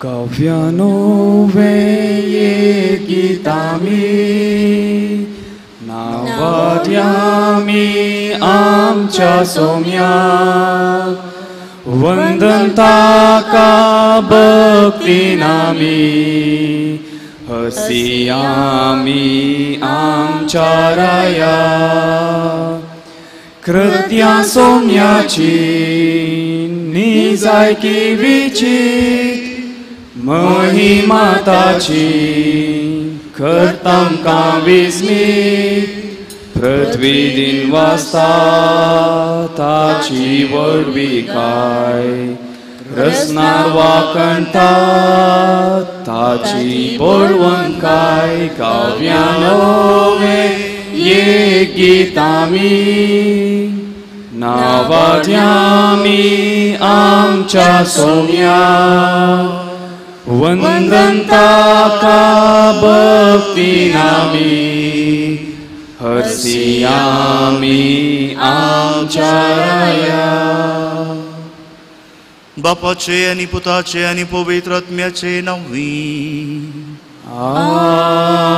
Kavyanowe gitami nawadyami amcha somyak vandan taka bhakti nami hasiyami amcharaya कृत्या सोम्याची निजाय की विचित महिमा ताची करतां का विस्मित पृथ्वी दिन वाजता ताची वडवी काय रसनार वाकणटा ताची बळवंत काय काव्यानोवे ये गीतामी नावाद्यामी आमच्या सोम्या वंदन ताका भक्ती नामी हर्षियामी आमच्या राया. बापाचे आणि पुताचे आणि पवित्र आत्म्याचे नावी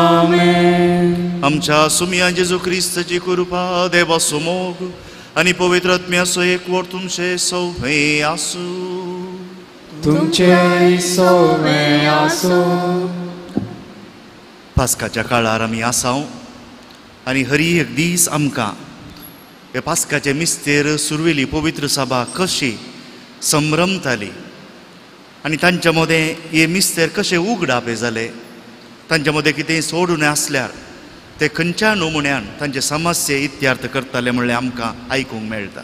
आमेन. आमच्या सुमिया जेजू ख्रिस्ताची कृपा देवा समोग आणि पवित्र आत्म्याचो एक वर तुमचे सौभे आसू. तुमचे सौभे आसू. पास्काच्या काळार आमी आसाव आणि हरी एक दीस आमकां हे पास्काचे मिस्तेर सुरवेली पवित्र सभा कशी संभ्रमताली आणि तांच्या मदें हे मिस्तेर कशें उगडाप जाले तांच्या मदें कितेंय सोडून आसल्यार ते खंयच्या नमुन्यान तांचे समस्या इत्यार्थ करताले म्हणलें आमकां आयकूंक मेळटा.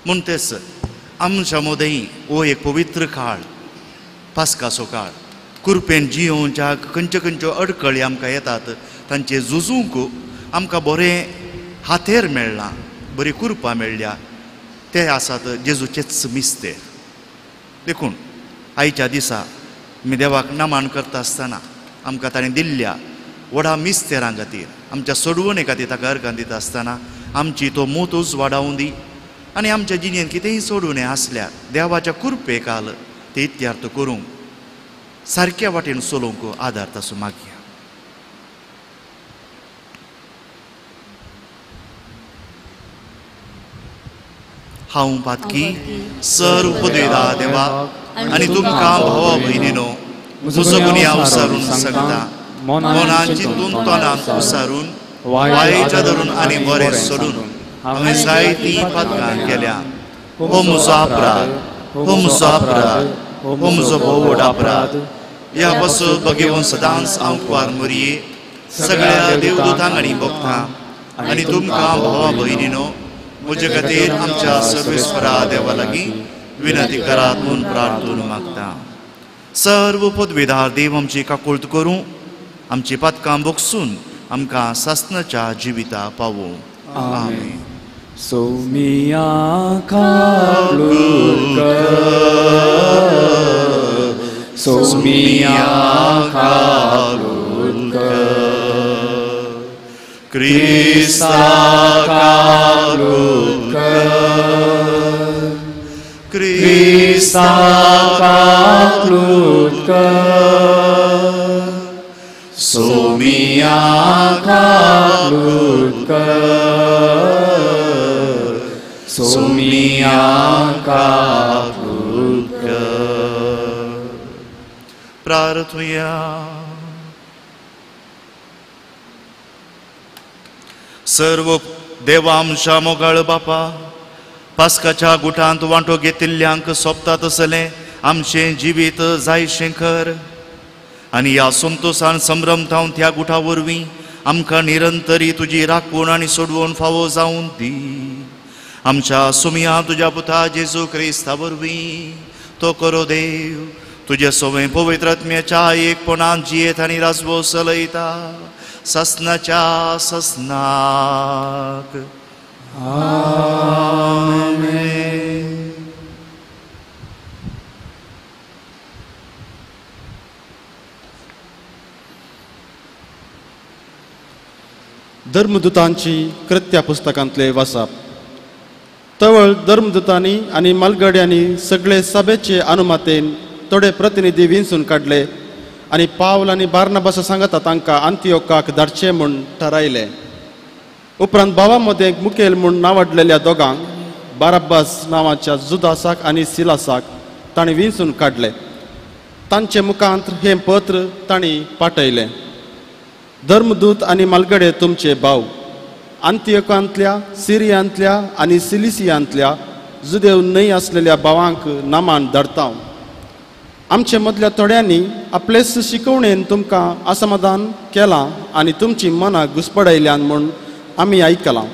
म्हणटच आमच्या मदें हो एक पवित्र काळ पास्काचो काळ कृपेन जियोवच्या खंयच्यो खंयच्यो अडखळी आमकां येतात तांचे झुजूंक आमकां बरें हातेर मेळ्ळां बरी कृपा मेळ्ळ्या ते आसात जेजूचेच मिस्तेर. देखून आयच्या दिसा आमी देवाक नमन करता आसतना आमकां ताणें दिल्ल्या व्हडा मिस्तेरां खातीर आमच्या सोडवणे खातीर ताका अर्घां दिता आसतना आमची तो मोतूच वाडावूं दी आनी आमच्या जिणेंत कितेंय सोडवणें आसल्यार देवाच्या कृपे काल ते इत्यार्थ करूंक सारक्या वाटेन चलोवंक आदार ताचो मागया. हांव पातकी सर्व पदवीदार देवा आनी तुमकां भावा भयणीनो म्हजो गुन्यांव उसारून सांगता मनान चिंतून तोंडांत उसारून वायट धरून आनी बरें सोडून हांवें जायतीं पातकां केल्या. हो म्हजो अपराध, हो म्हजो अपराध, हो म्हजो भोव व्हड अपराध. ह्या पासून भगवंत सदांच हांव कुवार मरये सगळ्या देवदूतांक आनी भक्तां आनी तुमकां भावा भयणीनो म्हजे खातीर आमच्या सर्वेस्परा देवा लागीं विनंती करात म्हूण प्रार्थून मागता. सर्व पदवीदार देव आमची काकुळट करूं आमची पातकां भोगसून आमकां सासणाच्या जिविता पावूं. आमेन. सोमिया काकुळट सोमिया काकुळट क्रिस्ता काकुळट क्रिस्ता काकुळट सोमिया काकुळट सोमिया काकुळट. प्रार्थूया. सर्व देवा आमच्या मोगाळ बापा पास्काच्या गुठांत वांटो घेतिल्ल्यांक सोबता तसलें आमचें जिवीत जायशें कर आनी ह्या संतोशान संभ्रमतावन त्या गुठा वरवीं आमकां निरंतरी तुजी राखण आनी सोडवण फावो जावूं दी. आमच्या सुमिया तुज्या पुता जेजू क्रिस्ता वरवीं तो करो देव तुजे सोवें पवित्र आत्म्याच्या एकपणान जियेत आनी राजवो चलयता ससनाच्या ससनाक. आमेन. धर्मदूतांची कृत्या पुस्तकांतले वाचप. तवळ धर्मदूतांनी आनी मालगड्यांनी सगळे सभेचे अनुमतेन थोडे प्रतिनिधी विंचून काडले आनी पावल आनी बार्नबासा सांगता तांकां अंतियोकाक धाडचे म्हूण थारायले. उपरांत भावां मदें मुखेल म्हूण नांवाडलेल्या दोगांक बारब्बास नांवाच्या जुदासाक आनी सिलासाक तांणी विंचून काडले. तांचे मुखांत हें पत्र तांणी पाठयलें. धर्मदूत आनी मालगडे तुमचे भाव, अंतियोकांतल्या, सिरियांतल्या आनी सिलिसियांतल्या जुदेव न्हय आसलेल्या भावांक नामान धाडटा. आमचे मदल्या थोड्यांनी आपलेच शिकवणेन तुमकां असमाधान केलां आनी तुमची मनां घुसपडायल्यान म्हूण आमी आयकलां.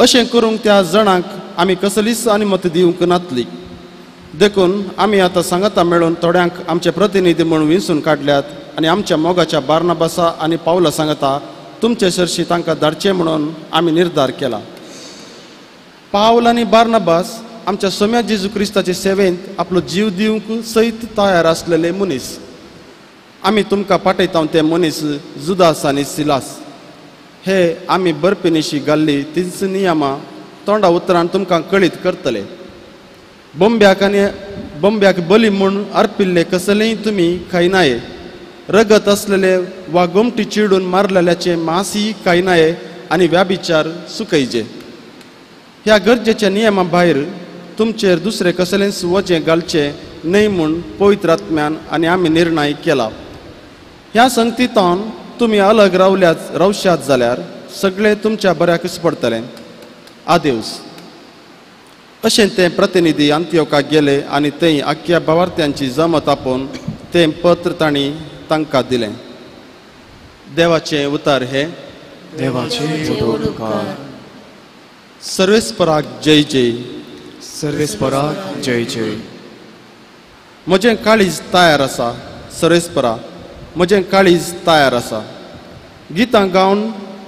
अशें करूंक त्या जाणांक आमी कसलीच अनुमती दिवंक नातली. देखून आमी आतां सांगता मेळून थोड्यांक आमचे प्रतिनिधी म्हूण विंचून काडल्यात आनी आमच्या मोगाच्या बार्नबासा आनी पावला सांगता तुमचे सरशी तांकां धाडचे म्हणून आमी निर्धार केला. पावल आनी बार्नबास आमच्या सोम्या जेजू क्रिस्ताचे सेवेंत आपलो जीव दिवंक सयत तयार आसलेले मनीस. आमी तुमकां पाठयता ते मनीस जुदास आनी सिलास. हे आमी बरपेनिशी घाल्ली तीच नियमां तोंडा उतरान तुमकां कळीत करतले. बोंब्याक बली म्हूण अर्पिल्ले कसलेंय तुमी खायनाये. रगत असलेले वा गोमटी चिडून मारलेल्याचे मांसय खायनाये आनी व्याभिचार सुकयचे. ह्या गरजेच्या नियमा भायर तुमचेर दुसरे कसलेंच वचें घालचें न्हय म्हूण पवित्र आत्म्यान आनी आमी निर्णय केला. ह्या संगतींतावन तुमी अलग रावश्यात जाल्यार सगळे तुमच्या बऱ्याक पडटलें. आदेवस. अशें ते प्रतिनिधी अंतियोकाक गेले आनी थंय आख्ख्या भावार्थ्यांची जमत आपोवन तें पत्र तांणी तांकां दिलें. देवाचें उतार हे. देवाचे उपकार. सर्वेस्पराक जय जय. सर्वेस्पराक जय जय. म्हजें काळीज तयार आसा. सर्वेस्परा, म्हजें काळीज तयार आसा. गितां गावन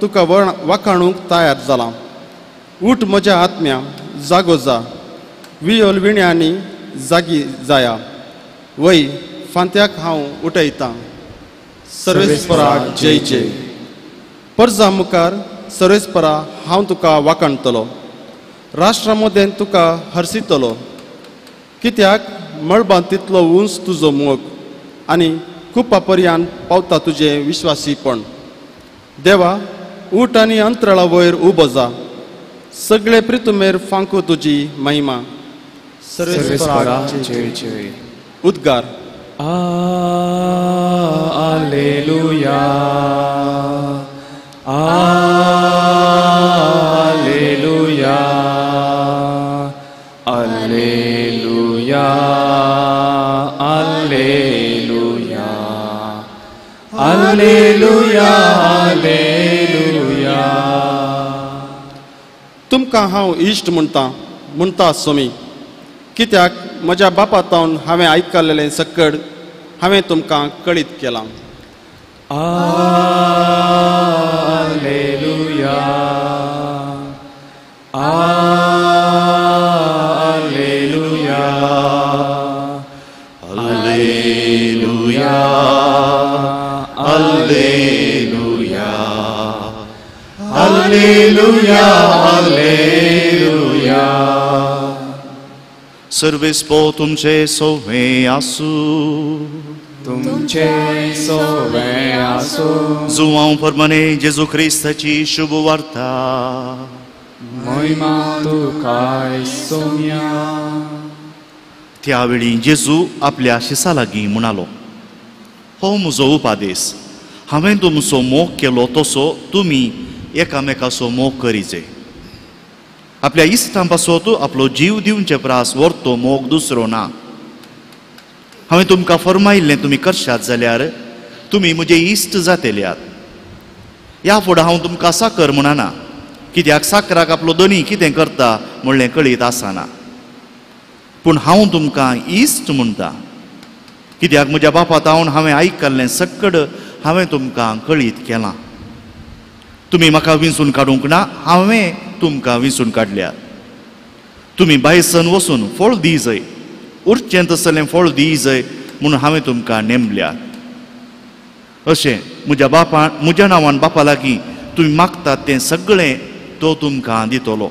तुका वाखाणूंक तयार जालां. उठ म्हज्या आत्म्या, जागो जा. वियोल विण्यांनी जागी जाया. वय फांत्याक हांव उठयतां. सर्वेस्पराक जय जय. परजा मुखार सर्वेस्परा हांव तुका वाखाणतलो. राष्ट्रा मदें तुका हरसितलो. कित्याक मळबां तितलो उंच तुजो मोग आनी खुपा पर्यंत पावता तुजें विश्वासीपण. देवा, ऊट आनी अंतराळा वयर उबो जा. सगळे पृथ्वीमेर फांकू तुजी महिमा. सर्वेस्पराक जय जय. उद्गार. Alleluia. Alleluia. Alleluia. Alleluia. Alleluia. Alleluia. तुमकां हांव इश्ट म्हणटा सोमी. कित्याक म्हज्या बापातावन हांवें आयकल्लें सकड हांवें तुमकां कळीत केलां. Alleluia. Alleluia. Alleluia. Alleluia. Alleluia. Alleluia. सर्वेस्पो तुमचे सोवे आसू. तुमचे सोवे आसो. जुवांव परमने जेजू क्रिस्ताची शुभ वार्ता. महिमा तुकाय सोम्या. त्यावेळी जेजू आपल्या शिसा लागीं म्हणालो, हो म्हजो उपादेश. हांवें तुमचो मोग केलो तसो तुमी एकामेकाचो मोग करीचे. आपल्या इश्टां पासत आपलो जीव दिवचे प्रास व्हरतो मोग दुसरो ना. हांवें तुमकां फरमायिल्लें तुमी करशात जाल्यार तुमी म्हजे इश्ट जातेल्यात. ह्या फुडें हांव तुमकां साकर म्हणना, कित्याक साकराक आपलो धनी कितें करता म्हणलें कळीत आसना. पूण हांव तुमकां इश्ट म्हणटा, कित्याक म्हज्या बापातावन हांवें आयकल्लें सकड हांवें तुमकां कळीत केलां. तुमी म्हाका विंचून काडूंक ना, हांवें तुमकां विंचून काडल्यात. तुमी भायसन वचून फळ दिजय, उरचें तसलें फळ दिजय म्हणून हांवें तुमकां नेमल्यात. अशें म्हज्या नांवान बापा लागीं तुमी मागतात तें सगळें तो तुमकां दितलो.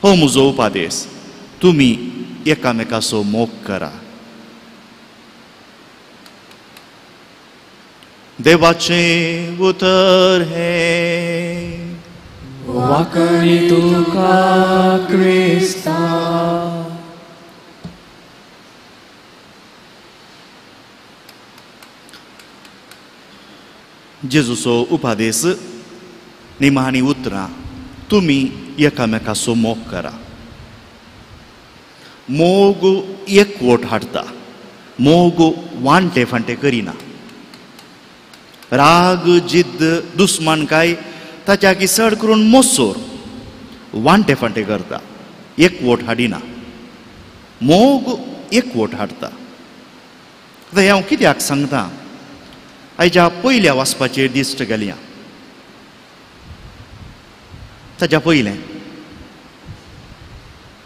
हो म्हजो उपादेश. तुमी एकामेकाचो मोग करा. देवाचें उतर हे वाकणी तुका क्रिस्ता. जेजूचो उपादेस निमाणी उतरां तुमी एकामेकाचो मोग करा. मोग एकवट हाडटा, मोग वांटे फांटे करिना. राग जिद्द दुस्मानकाय ताच्या किसड करून मोसोर वांटे फांटे करता, एकवट हाडिना. मोग एकवट हाडटा. आतां हें हांव कित्याक सांगता, आयच्या पयल्या वाचपाचेर दिश्ट गेल्या. ताच्या पयलें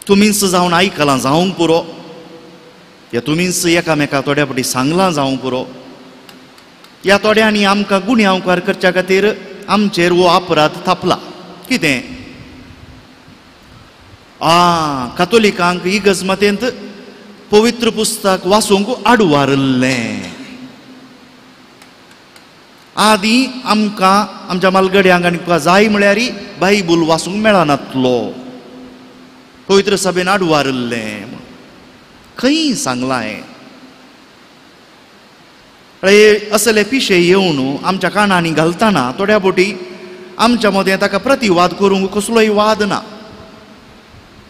तुमीच जावन आयकलां जावंक पुरो, या तुमीच एकामेका थोड्या फावटी सांगलां जावंक पुरो, या थोड्यांनी आमकां गुन्यांवकार करच्या खातीर आमचेर वो अपराध थापला. कितें? कातोलिकांक इगज मतेंत पवित्र पुस्तक वाचूंक आडवारल्लें. आदीं आमकां आमच्या मालगड्यांक आनी तुका जाय म्हळ्यार बायबल वाचूंक मेळनातलो, पवित्र सभेन आडवारल्लें. खंय सांगलां हें? असले पिशे येवन आमच्या कानांनी घालतना थोड्या फावटी आमच्या मदें ताका प्रतिवाद करूंक कसलोय वाद ना.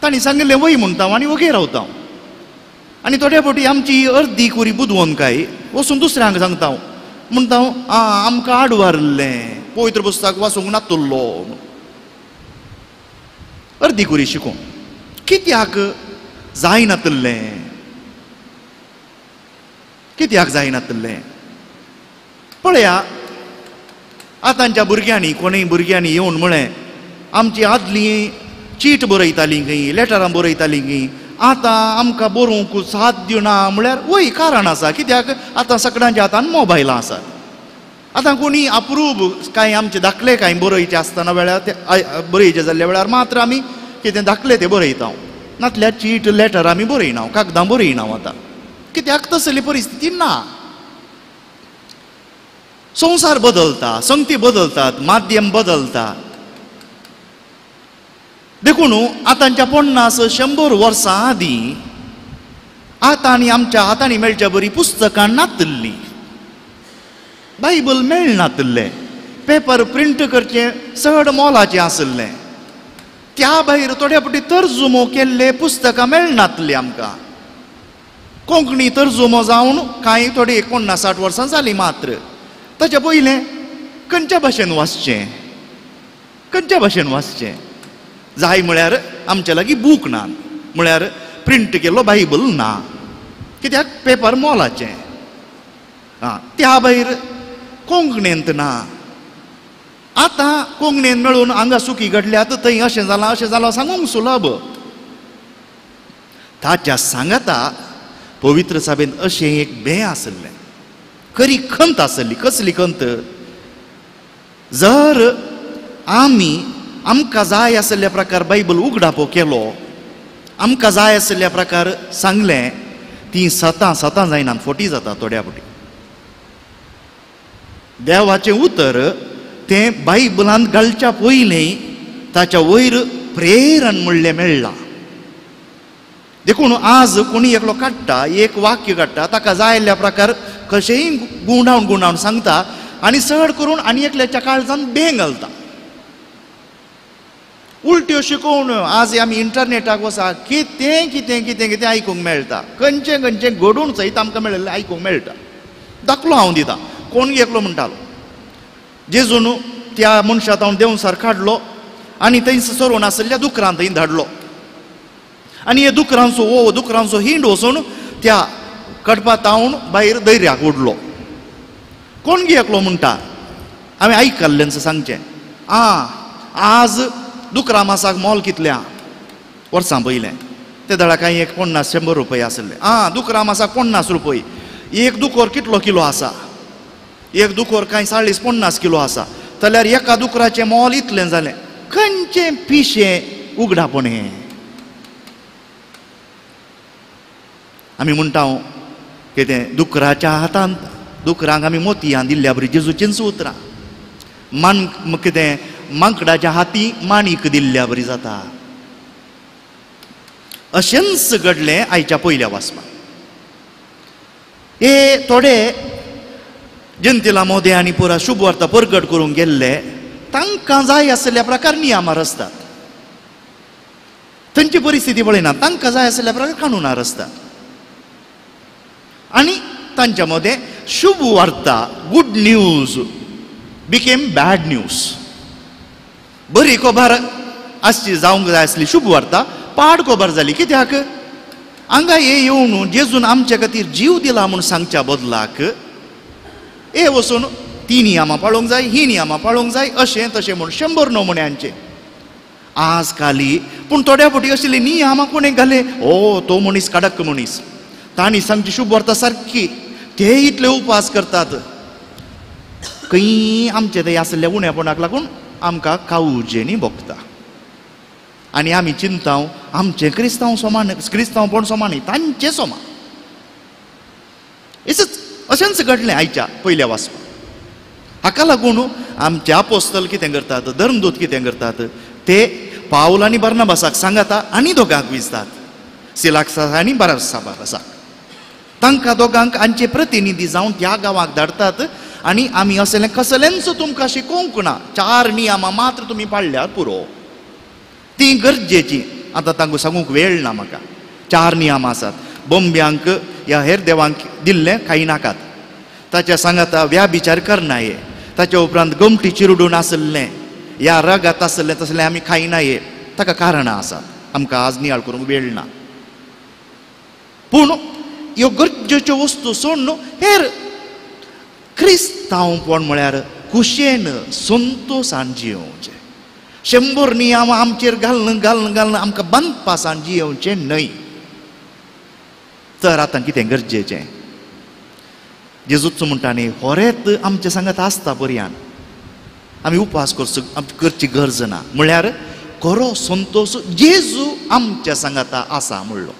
तांणी सांगिल्लें वय म्हणटा आनी वगे रावता. आनी थोड्या फावटी आमची अर्दी कुरी बुदवंकाय वचून दुसऱ्यांक सांगता, म्हणटा आमकां आडवारल्लें, पवित्र पुस्तक वाचूंक नातुल्लो. अर्दी कुरी शिकून कित्याक जायनातलें? कित्याक जायनातलें? पळया, आतांच्या भुरग्यांनी कोणूय भुरग्यांनी येवन म्हळें आमची आदलीं चीट बरयतालीं खंय, लेटरां बरयतालीं खंय, आतां आमकां बरोवंक साध्य ना म्हळ्यार वय कारण आसा. कित्याक आतां सगळ्यांच्या हातान मोबायलां आसात. आतां कोणी अप्रूव कांय आमचे दाखले कांय बरयचे आसतना वेळार ते बरयचे जाल्ल्या वेळार मात्र आमी कितें दाखले ते बरयता, नातल्यार चीट लेटर आमी बरयना, कागदां बरयना. आतां कित्याक तसली परिस्थिती ना. संवसार बदलता, संगती बदलतात, माध्यम बदलता. देखून आतांच्या 50-100 वर्सां आदीं आतां आमच्या हातांनी मेळच्या बरी पुस्तकां नातल्लीं, बायबल मेळनातलें, पेपर प्रिंट करचें चड मोलाचें आसलें. त्या भायर थोड्या फावटी तर्जुमो केल्ले पुस्तकां मेळनातलीं आमकां. कोंकणी तर्जुमो जावन कांय थोडी 50-60 वर्सां जालीं मात्र. ताच्या पयलें खंयच्या भाशेन वाचचें, खंयच्या भाशेन वाचचें? जाय म्हळ्यार आमचे लागीं बूक ना, म्हळ्यार प्रिंट केल्लो बायबल ना, कित्याक पेपर मोलाचें. त्या भायर कोंकणींत ना. आतां कोंकणीन मेळून हांगा सुखी घडल्यात, थंय अशें जालां सांगूंक सुलभ. ताच्या सांगाता पवित्र सभेन अशें एक भें आसलें, खरी खंत आसली. कसली खंत? जर आमी आमकां जाय आसल्या प्रकार बायबल उगडापो केलो, आमकां जाय आसल्या प्रकार सांगलें, ती सतां जायना, 40 जाता थोड्या फावटी. देवाचें उतर तें बायबलांत घालच्या पयलीं ताच्या वयर प्रेरण म्हणलें मेळ्ळां. देखून आज कोणी एकलो काडटा, एक वाक्य काडटा, ताका जाय आसल्या प्रकार कशेंय गुंडावन सांगता आनी चड करून आनी एकल्याच्या काळजांत भें घालता. उलट्यो शिकोवन आज आमी इंटरनेटाक वसा, कितें कितें कितें कितें आयकूंक मेळटा, खंयचें खंयचें घडून सयत आमकां मेळिल्लें आयकूंक मेळटा. दाखलो हांव दितां. कोण एकलो म्हणटालो जेजून त्या मनशाक हांव देंवसार काडलो आनी थंय सरोवन आसलेल्या दुकरांत थंय धाडलो. आनी हे दुकरांचो हिंड वचून त्या कडपा तावन भायर दैऱ्याक उडलो. कोण गे एकलो म्हणटा, हांवें आयकल्लें सांगचें, आज दुकरा मासाक मोल कितल्या वर्सां पयलें ते धडा कांय एक 50-100 रुपया आसले. दुकरा मासाक 50 रुपया. एक दुकोर कितलो किलो आसा? एक दुकोर कांय 40-50 किलो आसा. जाल्यार एका दुकराचें मोल इतलें जालें. खंयचें पिशें उगडापण हें? आमी म्हणटा कितें दुकराच्या हातांत दुकरांक आमी मोतयां दिल्ल्या बरी जेजूचींच उतरां. कितें मांकडाच्या हाती माणीक दिल्ल्या बरी जाता. अशेंच घडलें आयच्या पयल्या वाचपाक. हे थोडे जंतिला मोदयांनी पुरा शुभ वार्ता परगट करूंक गेल्ले तांकां जाय आसल्या प्रकार नियमार आसतात. तांची परिस्थिती पळयना, तांकां जाय आसल्या प्रकार कानुनार आसतात. आनी तांच्या मदें शुभ वार्ता good news became bad news. बरी खबर आसची जावंक जाय आसली शुभ वार्ता पाड खबर जाली. कित्याक हांगा हे येवन जेजून आमच्या खातीर जीव दिला म्हूण सांगच्या बदलाक हे वचून ती नियमां पाळोवंक जाय, ही नियमां पाळोवंक जाय, अशें तशें म्हूण 100 नमुन्यांचे आज काली. पूण थोड्या फावटी आशिल्ली नियमां कोणें घाले, ओ तो मनीस कडक मनीस, तांणी सांगची शुभ वार्ता सारकी, ते इतले उपास करतात. खंय आमचे थंय आसल्या उणेपणाक लागून आमकां कावजेनी भोगता. आनी आमी चिंताव आमचे क्रिस्तांवपण समान तांचे समान. अशेंच घडलें आयच्या पयल्या वाचपाक. हाका लागून आमचे आपोस्तल कितें करतात, धर्मदूत कितें करतात, ते पावल आनी बार्नाबासाक सांगाता आनी दोगांक विचतात, सिलाक्साक आनी बारसाबासाक. तांकां दोगांक हांचे प्रतिनिधी जावन त्या गांवाक धाडटात. आनी आमी असलें कसलेंच तुमकां शिकोवंक ना, 4 नियमां मात्र तुमी पाळल्यार पुरो. ती गरजेची. आतां तांकां सांगूंक वेळ ना म्हाका. 4 नियम आसात. बोंब्यांक ह्या हेर देवांक दिल्लें खाई नाकात. ताच्या सांगाता व्याभिचार करनाये. ताच्या उपरांत गमटी चिरडून आसलें, ह्या रगात आसलें तसलें आमी खायनाये. ताका कारणां आसात, आमकां आज नियाळ करूंक वेळ ना. पूण ह्यो गरजेच्यो वस्तू सोडून हेर क्रिस्तांवपण म्हळ्यार कुशेन संतोशान जियोवचें. 100 नियम आमचेर घालून आमकां बांदपासान जियोवचें न्हय. तर आतां कितें गरजेचें? जेजूच म्हणटा न्ही, होरेत आमचे सांगात आसता पर्यान आमी उपास करची गरज ना. म्हळ्यार खरो संतोश जेजू आमच्या सांगाता आसा म्हणलो.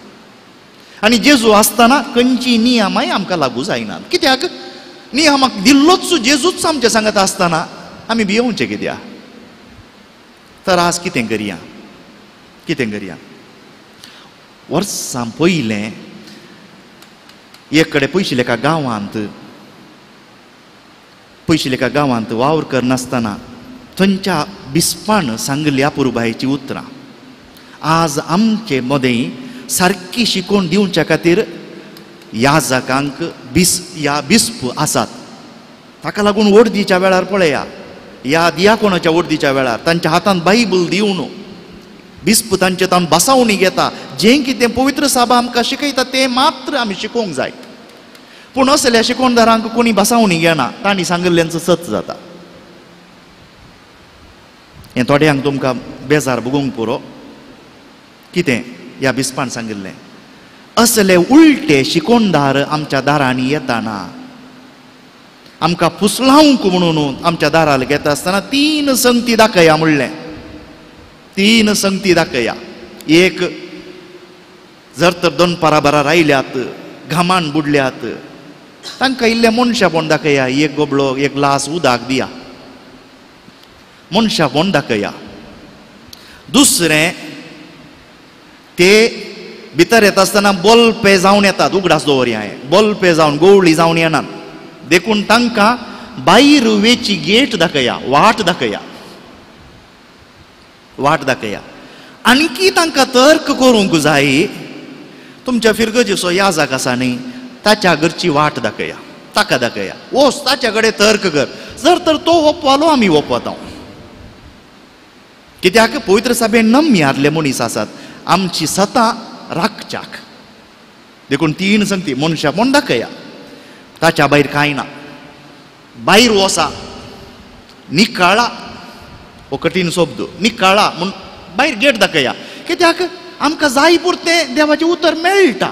आनी जेजू आसतना खंयची नियमाय आमकां लागू जायनात. कित्याक नियमाक दिल्लोच जेजूच आमच्या सांगात आसतना आमी भियोवचें कित्याक? तर आज कितें करया? कितें करया? वर्सां पयलें एक कडेन पयशिल्ल्या गांवांत वावर करनासतना थंयच्या बिस्पान सांगल्या पुरबायची उतरां आज आमचे मदें सारकी शिकोवन दिवच्या खातीर याजकांक बिस्प आसात. ताका लागून वर्दीच्या वेळार पळया, ह्या दियाकोणाच्या वर्दीच्या वेळार तांच्या हातांत बायबल दिवन बिस्प तांचे तावन बसावणी घेता. जें कितें पवित्र सभा आमकां शिकयता तें मात्र आमी शिकोवंक जाय. पूण असल्या शिकोवणदारांक कोणी बसावणी घेना, तांणी सांगिल्ल्यांचो सत जाता. हें थोड्यांक तुमकां बेजार भोगूंक पुरो. कितें ह्या बिस्पान सांगिल्लें? असले उलटे शिकोवणदार आमच्या दारांनी येताना आमकां फुसलावंक म्हणून आमच्या दारार घेता आसतना 3 संगती दाखया म्हणलें. 3 संगती दाखया. एक, जर तर दनपारां बरां रायल्यात, घामान बुडल्यात, तांकां इल्लें मनशापण दाखया. एक गबळो, एक ग्लास उदक दिया, मनशापण दाखया. दुसरें, ते भितर येता आसतना बल्पे जावन येतात, उगडास दवरया. बल्पे जावन गवळी जावन येनात. देखून तांकां भायर वेची गेट दाखया, वाट दाखया, वाट दाखया. आणकी तांकां तर्क करूंक जाय. तुमच्या फिरगजीचो याजक आसा न्ही, ताच्या घरची वाट दाखया, ताका दाखया. वच ताच्या कडेन तर्क कर. जर तर तो ओपवालो आमी ओपवता. कित्याक पवित्र सभेन नम्यारले मनीस आसात आमची सतां राखच्याक. देखून 3 संगती मनशापण दाखया. ताच्या भायर कांय ना. भायर वसा, निकाळा, हो कठीण शब्द, निकाळा म्हूण भायर गेट दाखया. कित्याक आमकां जाय पुरतें देवाचें उतर मेळटा.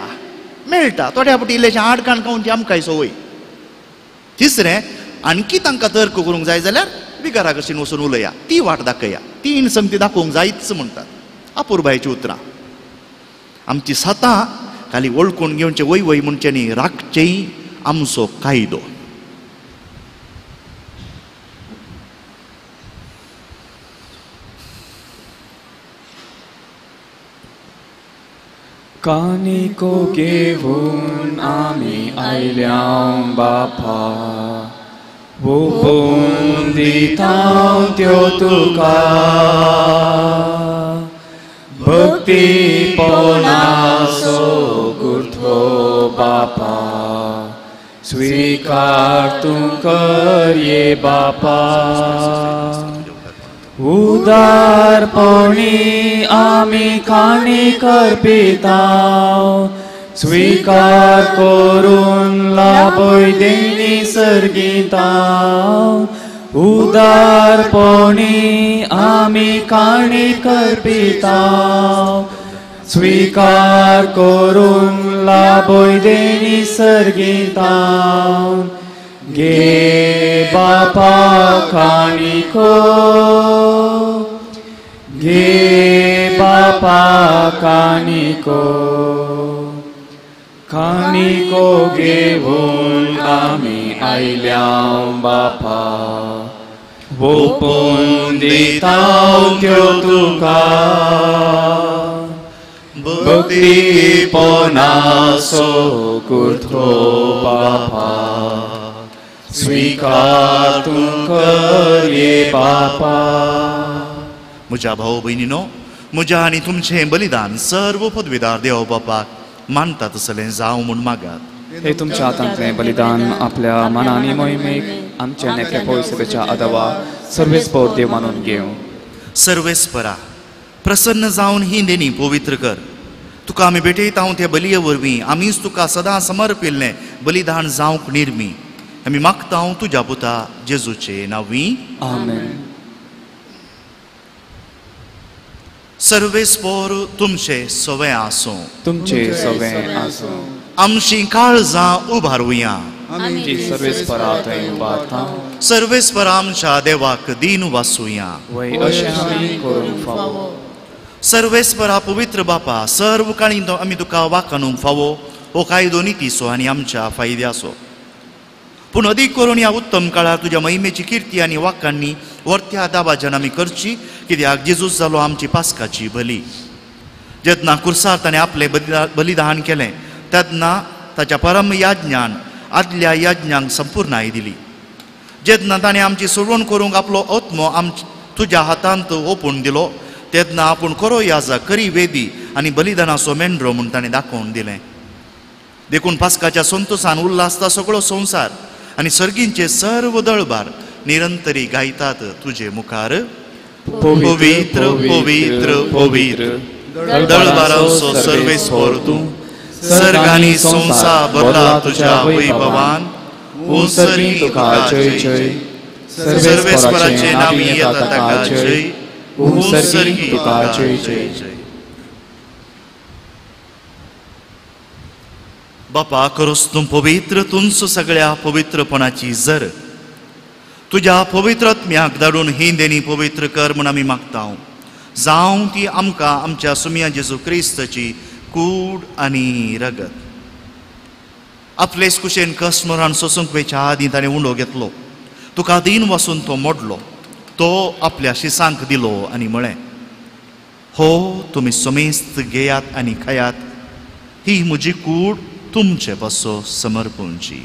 थोड्या फावटी इल्लेशें आडकाण खावची आमकांय संवय. तिसरें, आणकी तांकां तर्क करूंक जाय जाल्यार विगारा कडच्यान वचून उलया, ती वाट दाखया. 3 संगती दाखोवंक जायच म्हणटात. अपुरबायची उतरां. आमची सतां खाली वळखून घेवचें वय म्हणचें न्ही, राखचेय आमचो कायदो. कानिको घेऊन आम्ही आयल्यां बापा ओपून दितां त्यो तुका भक्तीपणाचो गुर्थो बापा स्वीकार तूं कर ये बापा उदारपणी आमी काणी करपितां स्वीकार करून लाभय देणी सर्गितां उदारपणी आमी काणी करपितां स्वीकार करून लाभय देणी सर्गितां गे बापा काणिको गे बापा काणिको काणिको घेऊन आमी आयल्यां बापा ओपून दितां त्यो तुका भक्तीपणाचो गुर्थो बापा स्वीकार तूं कर ये बापा म्हज्या भाव भयणीनो म्हज्या आनी तुमचें बलिदान सर्व पदवीदार देव बापाक मानता तसलें जावं म्हूण मागात हे तुमच्या हातांतलें बलिदान आपल्या मनानी मोहिमेक आमच्या नेत्या पवित्रतेच्या आदावा सर्वेस्पर देव मानून घेवं सर्वेस्परा प्रसन्न जावन ही देणी पवित्र कर तुका आमी भेटयता ते बलये वरवीं आमीच तुका सदां समर्पिल्लें बलिदान जावंक निर्मी आमी मागता तुज्या पुता जेजूचे नांवी आमेन सर्वेस्पर तुमचे सवें आसूं तुमचे सवें आसूं आमची काळजां उबारुया आमची सर्वेस्परा थंय उबारता सर्वेस्परा आमच्या देवाक दिन वासुया वय अशें आमी करूंक फावो सर्वेस्परा पवित्र बापा सर्व काळी आमी तुका वाखाणूंक फावो हो कायदो नितीसो आनी आमच्या फायद्याचो पूण अदीक करून ह्या उत्तम काळार तुज्या महिमेची कीर्ती आनी वाखाणणी वर्त्या दाबाज्यान आमी करची कित्याक जेजूस जालो आमची पास्काची बली जेन्ना कुर्सार ताणें आपलें बलिदान केलें तेन्ना ताच्या परम याज्ञान आदल्या याज्ञांक संपूर्णाय दिली जेन्ना ताणें आमची सोडवण करूंक आपलो आत्मो तुज्या हातांत ओपून दिलो तेन्ना आपूण खरो याजक खरी वेदी आनी बलिदानाचो मेंढरो म्हूण ताणें दाखोवन दिलें देखून पास्काच्या संतोशान उल्हासता सगळो संवसार आनी सर्गींचे सर्व दळबार निरंतरी गायतात तुजे मुखार पवित्र पवित्र पवित्र दळबारांचो सर्वेस्पर तूं सर्गांनी संवसार भरला तुज्या वैभवान ओसरी तुका जय जय सर्वेस्पराचे नांवी येता ताका जय ओसरी तुका जय जय जय बापा करोस तूं पवित्र तुंच सगळ्या पवित्रपणाची जर तुज्या पवित्रत्म्याक धाडून ही देणी पवित्र कर म्हूण आमी मागता जावं ती आमकां आमच्या सुम्या जेजू क्रिस्ताची कूड आनी रगत आपलेच कुशेन कसमरान सोसूंक वेच्या आदीं ताणें उंडो घेतलो तुका दिन वसून तो मोडलो तो आपल्या शिसांक दिलो आनी म्हळें हो तुमी समेस्त घेयात आनी खायात ही म्हजी कूड तुमचे पासो समर्पूंची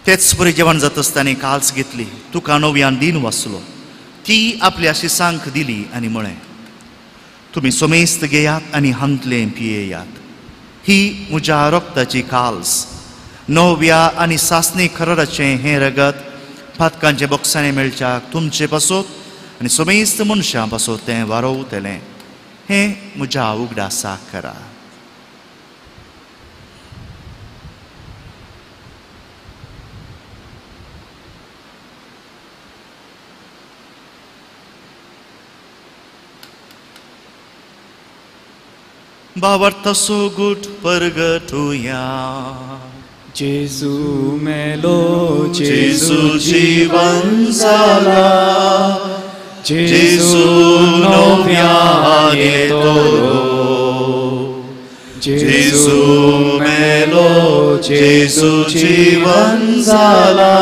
तेच बरें जेवण जाता आसतना काल्स घेतली तुका नव्यान दिन वाचलो ती आपल्या शिसांक दिली आनी म्हळें तुमी समेस्त घेयात आनी हांतलें पियेयात ही म्हज्या रक्ताची काल्स नव्या आनी सासणी खरडाचें हें रगत फातकांचे बॉक्सांनी मेळच्याक तुमचे पासोत आनी समेस्त मनशां पासोत तें वारोवतलें हें म्हज्या उगडासाक करा बावर्तसो गुट परगटुया जेजू मेलो जेजू जीवन जाला जेजू नव्यान येतलो जेजू मेलो जेजू जीवन जाला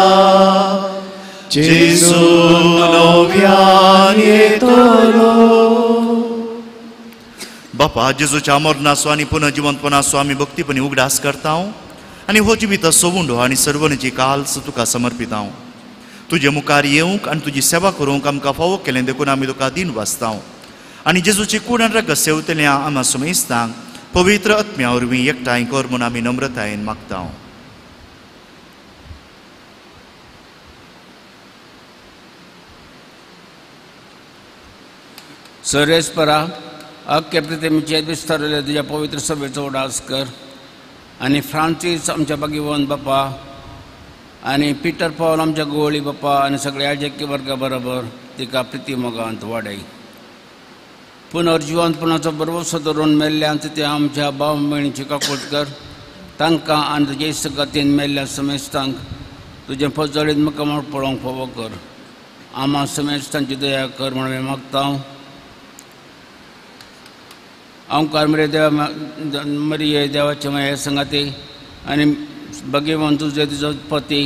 जेजू नव्यान येतलो बापा जेजूच्या मरणाचो आनी पुनर्जिवंतपणाचो आमी भक्तीपणी उगडास करता आनी हो जिवीत सोबूंडो आनी सर्वनाची काल्स तुका समर्पित तुजे मुखार येवंक आनी तुजी सेवा करूंक आमकां फावो केलें देखून आमी तुका दिन वाचता आनी जेजूची कूड आनी रगत सेवतल्या आमा सुमेस्तांक पवित्र आत्म्या वरवीं एकठांय कर म्हूण आमी नम्रतायेन मागता सर्वेस्परा अख्खे प्रतिमेचे विस्तारले तुझ्या पवित्र सभेचो उडास कर आनी फ्रांसीस आमच्या भगिवन बापा आनी पिटर पॉल आमच्या गोवळी बापा आनी सगळ्या याजकी वर्गा बरोबर तिका प्रिती मोगांत वाडय पुनर्जिवंतपणाचो भरवसो धरून मेल्ल्यांत ते आमच्या भाव भयणीची काकूट कर तांकां आनी तुजे इश्टगतीन मेल्ल्या समेस्तांक तुजें फजळीत मुखामळ पळोवंक फावो कर आमा समेस्तांची दया कर म्हणून हांवें मागता ओंकार मरिये देवाचे माये संगाती आनी भगिवन तुजे तुजो पती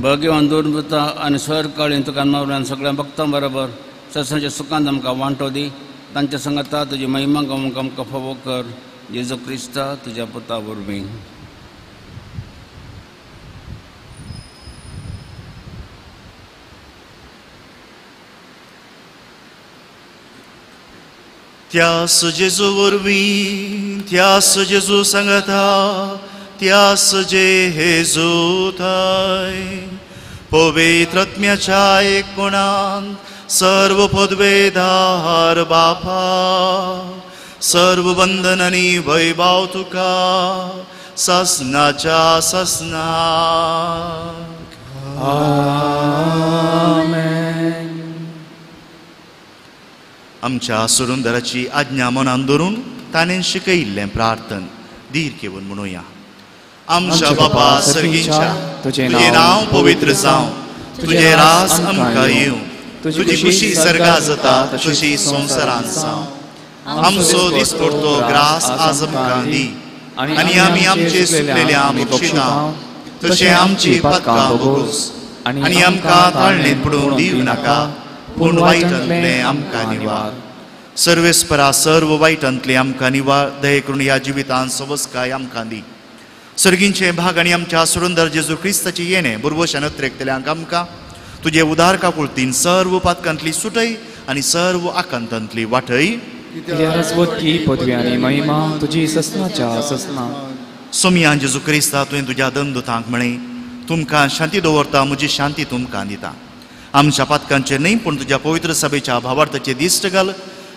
भगिवन दुर्मृता आनी स्वर काळीन तुका नवऱ्यान सगळ्या भक्तां बरोबर सत्संगाच्या सुखांत आमकां वांटो दी तांच्या संगता तुजी महिमा गावंक आमकां फावो कर जेजू क्रिस्ता तुज्या पुता वरवीं त्यास जेजू वरवीं त्यास जेजू सांगता त्यास जेजू थंय पवित्र आत्म्याच्या एकपणान सर्व पदवेदार बापा सर्व बंधन आनी वैभव तुका ससनाच्या ससना आमच्या सुरुंदराची आज्ञा मनान धरून ताणें शिकयिल्लें प्रार्थन धीर घेवन म्हणुया आमच्या बापा सर्गीच्या तुझे नांव पवित्र जावं तुझे रास आमकां येवं तुजी खुशी सर्गा जाता तशी संवसारांत जावं आमचो दिसपडटो ग्रास आज आमकां दी आनी आमी आमचे सुकलेल्या बक्षितां तशें आमची पातकां भोगूस आनी आमकां ताळणेंत पडूंक दिवं नाका पूण वायटांतलें आमकां निवार सर्वेस्परा सर्व वायटांतले आमकां निवार दये करून ह्या जिवितांत सबस्काय आमकां दी सर्गींचे भाग आनी आमच्या सुरुंदर जेजू क्रिस्ताची येणे बुरवशान अत्रेकतल्यांक आमकां तुजे उदार काकुळतीन सर्व पातकांतली सुटय आनी सर्व आकांतांतली वाटय रजवती पदवी आनी महिमा तुजी ससनाच्या ससना सोमिया जेजू क्रिस्ता तुवें तुज्या दंदुतांक म्हळें तुमकां शांती दवरता म्हजी शांती तुमकां दिता आमच्या पातकांचे न्हय पूण तुज्या पवित्र सभेच्या भावार्थाचे दिश्ट घाल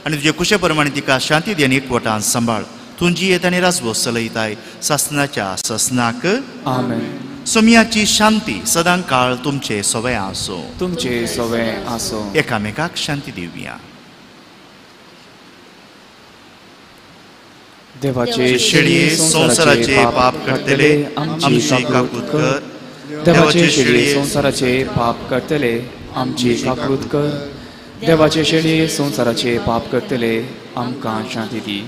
आनी तुजे कुशे प्रमाणे तिका शांती दी आनी एकवटान सांबाळ तुजी येत आनी राजवो चलयताय ससनाच्या ससनाक आमेन सोमियाची शांती सदां काळ तुमचे सोवे आसो तुमचे सोवे आसो एकामेकाक शांती दिवया देवाचे शेळये संसाराचे पाप करतले आमची काकूत कर देवाचे शेळये संसाराचे पाप करतले आमची काकूत कर देवाचे शेळये संसाराचे पाप करतले आमकां शांती दी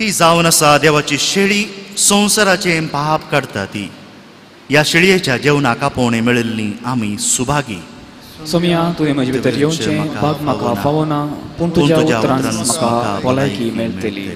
ही जावन आसा देवाची शेळी संसाराचे पाप काडटा ती ह्या शेळयेच्या जेवणाक आपोवणे मेळिल्ली आमी सुभागी सोमिया तुवें म्हजे भितर येवचें भाग म्हाका फावो ना पूण तुज्या उतरांत म्हाका भलायकी मेळटली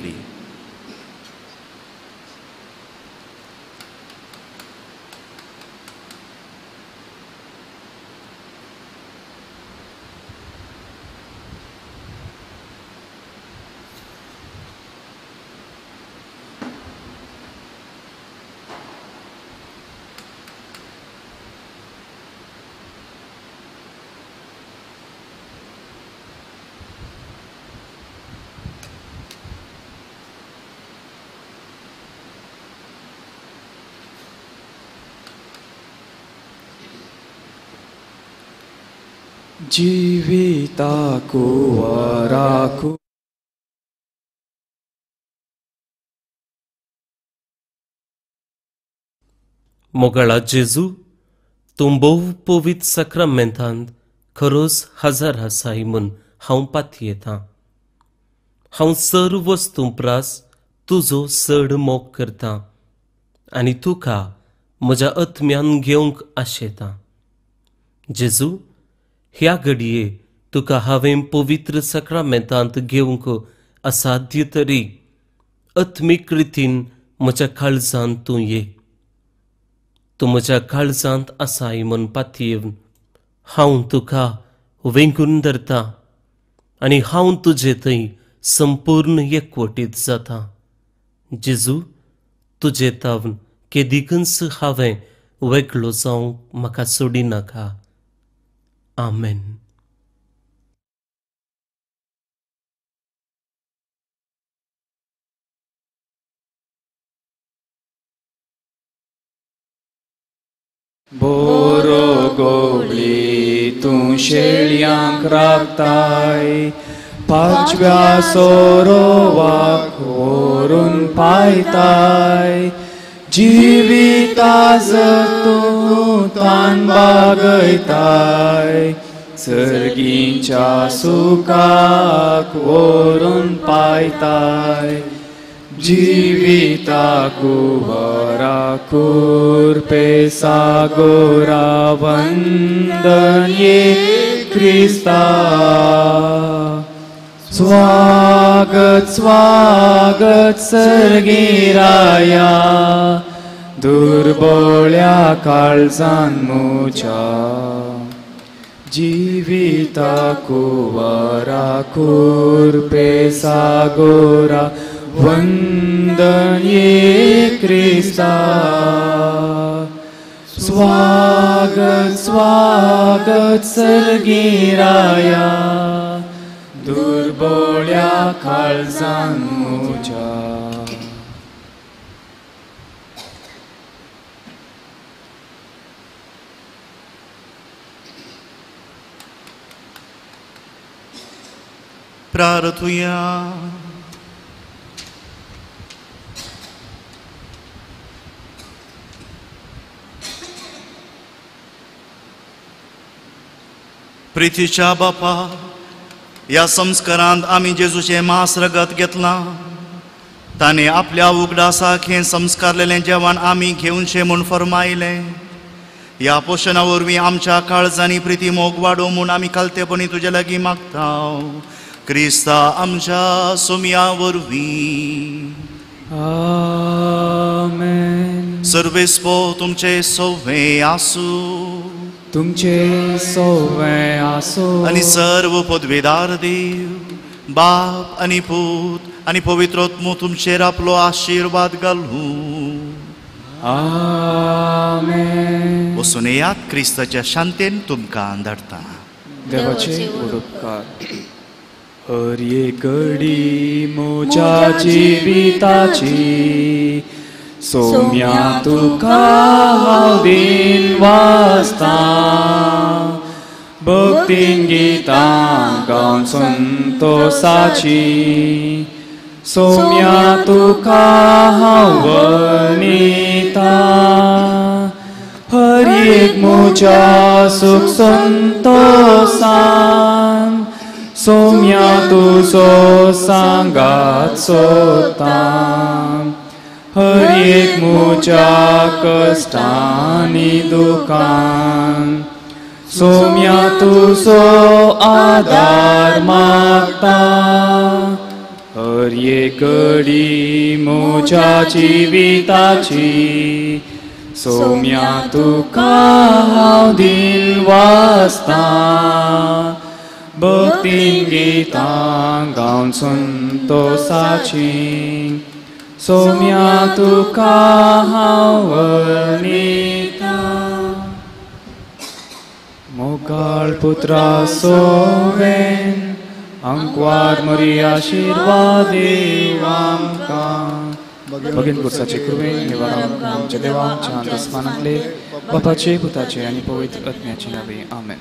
जीविताकु वराकु मोगळा जेजू तूं भोव पवित्र सक्रामेंतांत खरोच हजर आसाय म्हूण हांव पातयेतां. हांव सर्व वस्तू प्रास तुजो चड मोग करतां आनी तुका म्हज्या आत्म्यान घेवंक आशेतां. जेजू, ह्या घडये तुका हांवें पवित्र सक्रामेंतांत घेवंक असाध्य तरी आत्मीक रितीन म्हज्या काळजांत तूं ये. तूं म्हज्या काळजांत आसाय म्हूण पातयेवन हांव तुका वेंगून धरतां आनी हांव तुजे थंय संपूर्ण एकवटीत जातां. जेजू, तुजे तावन केदीकच हांवें वेगळो जावंक म्हाका सोडिनाका. आमेन. बोरो गोवळी तूं शेळयांक राखताय, पांचव्या सोरोवाक व्हरून पायताय. जिविताज तूं तान बागयताय, सर्गींच्या सुखाक व्हरून पायताय. जिविताकू वरा कुर्पे सागोरा वंदन ये क्रिस्ता. स्वागत स्वागत सर्गीराया, दुर्बळ्या काळजान मुच्या. जिविताकू वरा कुर्पे सागोरा वंदन ये क्रिस्ता. स्वागत स्वागत सर्गीराया, दुर्बळ्या काळजान मुच्या. प्रार्थुया. प्रितीच्या बापा, ह्या संस्कारांत आमी जेजूचें मांस रगत घेतलां. ताणें आपल्या उगडासाक हें संस्कारलेलें जेवण आमी घेवनशें म्हूण फरमायलें. ह्या पोशना वरवीं आमच्या काळजांनी प्रिती मोग वाडो म्हूण आमी कालतेपणी तुजे लागीं मागता. क्रिस्ता आमच्या सोम्या वरवीं. आमेन. सर्वेस्पो तुमचे सोवें आसूं. तुमचे सोवें आसूं. आनी सर्व पदवेदार देव, बाप आनी पूत आनी पवित्रोत्मू तुमचेर आपलो आशिर्वाद घालूं. आमेन. वचून येयात, क्रिस्ताच्या शांतेन तुमकां धाडटा. देवाचे उपकार. हर एक घडी म्हज्या जिविताची सोम्या तुका हांव दिन वाचतां. भक्तीन गितां गावन संतोसाची सोम्या तुका हांव वणितां. हर एक म्हज्या सुख संतोषान सोम्या तुजो सांगात सोदतां. हर एक म्हज्या कश्टांनी दुखान सोम्या तुजो आदार मागता. हर एक घडी म्हज्या जिविताची सोम्या तुका हांव दिन वाचतां. भक्तीन गितां गावन संतोषाची सोम्या तुका हांव वणितां. मोगाळ पुत्रा सोवेन आमकां मरी आशिर्वाद देव आमकां. भगीन पुरसाचे कृपेन निवारण आमच्या देवाच्या आस्मानांतले बापाचे पुताचे आनी पवित्र आत्म्याचे नावे. आमेन.